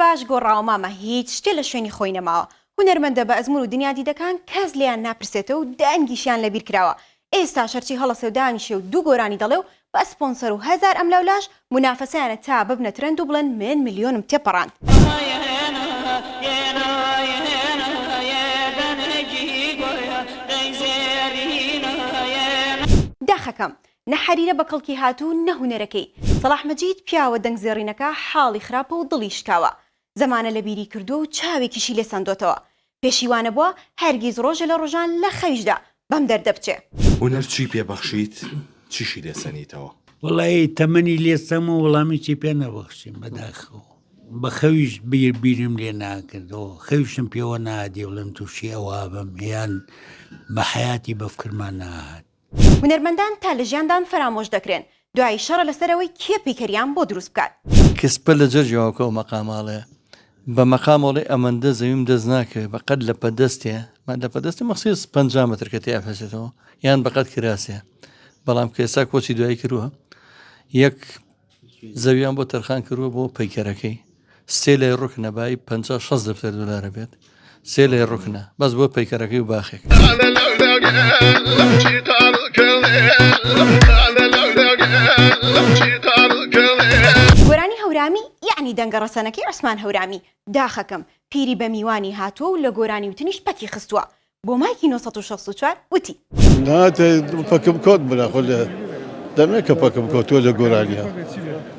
باش گۆڕاوە مامە هیچ شتێ لە شوێنی خۆی نەماوە. هونەرمەندە بە ئەزمون و دنیا دیدەکان کەس لێیان ناپرسێتەوە و دانگیشیان لەبیر کراوە. ئێستا شەرچی هەڵەسێ و دانیشێ و دوو گۆرانی دەڵێ و بە سپۆنسەر و 1000 ئەملاولاش منافەسەیانە تا ببنە ترند و بڵێن من ملیۆنم تێپەڕاند. داخەکەم نەحەریرە بە کەڵکی هاتوو نەهونەرەکەی سەلاح مەجید پیاوە دەنگزێڕینەکە حاڵی خراپە و دڵی شکاوە. زەمانە لە بیری کردو و چاوێکیشی لێ سەندۆتەوە. پێشیوانە بووە هەرگیز ڕۆژە لە ڕۆژان لە خەویشدا بەم دەردەبچێ. هونەر چی پێبەخشیت؟ چیشی لێسەنیتەوە؟ وڵی تەمەنی لێستەم و وەڵامی چی پێ نەبەخشیم بەداخەوە. بە خەویش بیرم لێ ناکردەوە. خەویشم پێوە نادی وڵم تووشی ئەوە بم یان بە حیاتی بەفکرمان نهات. هونەرمەندان تا لە ژیاندان فرامۆش دەکرێن. دوای شەڕە لەسەرەوەی کێ پیکەریان بۆ دروست بکات. کەسپە لە جەرجەوەکە و مەقاماڵەیە بە مەقامۆڵی ئەمەندە زەویم دەست ناکرێت بەقەت لە پەدەستێ لە پەدەستی مەخصیص 50 متر کە تێفەسێتەوە یان بەقەت کراسێ. بەڵام کێسا کۆچی دوایی کردووە یەک زەویان بۆ تەرخان کردووە بۆ پەیکەرەکەی سێ لای ڕوکنە بای 50-60 دەفتەر دلارە بێت سێ لای ڕوکنە بەس بۆ پەیکەرەکەی و باخێک. گۆرانی هەورامی یعنی دەنگە ڕەسەنەکەی عوسمان هەورامی داخەکەم پیری بە میوانی هاتووە و لە گۆرانی وتنیش پەکی خستووە. بۆ مایکی 1964 وتی پەکم کۆت بناخۆ لە دەمێت کە پەکم کۆتووە لە گۆرانیە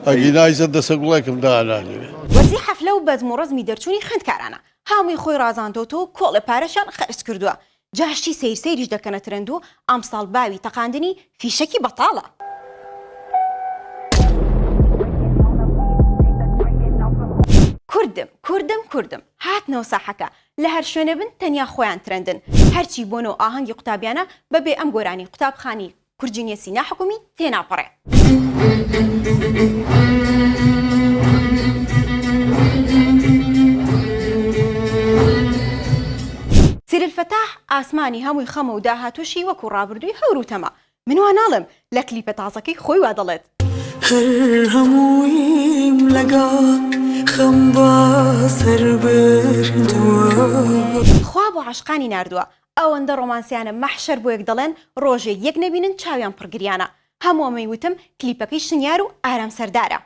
ئەگی نایزە دەسە گوڵێکم دانانوێ. وەرزی حەفلە و بەزم و ڕەزمی دەرچوونی خوێندکارانە هەمووی خۆی ڕازاندۆتەوە و کۆڵە پارەشان خەرج کردووە. جاشتی سەیریش دەکەنە ترند و ئەمساڵ باوی تەقاندنی فیشەکی بەتاڵە. کوردم هاتنەوە ساحەکە لە هەر شوێنە بن تەنیا خۆیان ترندن. هەرچی بۆنەوە ئاهەنگی قوتابیانە بەبێ ئەم گۆرانی قوتابخانی کورجینیەسی ناحکومی تێناپەڕێ. سیرالفەتاح ئاسمانی هەمووی خەمە و داهاتوشی وەکو ڕابردووی هەوروتەمە. من وا ناڵم لە کلیپە تازەکەی خۆی وا دەڵێت هەر هەموویم لەگەڵ خەم بە سەر بردووە. خوا بۆ عاشقانی ناردووە. ئەوەندە ڕۆمانسیانە مەحشەر بۆ یەک دەڵێن ڕۆژێک یەک نەبینن چاویان پڕگریانە. هەموو ئەمەی وتم کلیپەکەی شنیار و ئارام سەردارە.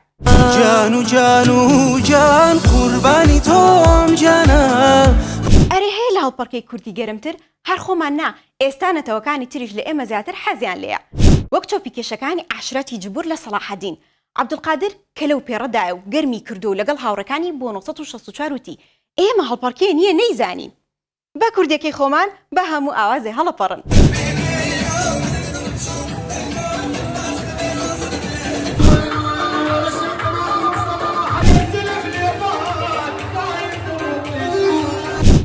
جان و جان قوربانی تۆم جانە. ئەرێ هەیە لە هەڵپەڕکەی کوردی گەرمتر هەر خۆمان نا ئێستا نەتەوەکانی تریش لە ئێمە زیاتر حەزیان لێیە. وەک چۆپیکێشەکانی عاشرەتی جبور لە سەلاحەدین. عەبدولقادر کە لەو پێڕەدایە و گەرمی کردو و لەگەڵ هاوڕەکانی بۆ 1964 وتی ئێمە هەڵپەڕکێ نییە نەیزانین. بە کوردێکی خۆمان بە هەموو ئاوازێ هەڵەپەڕن.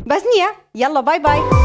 بەس نییە یەڵڵا بای بای.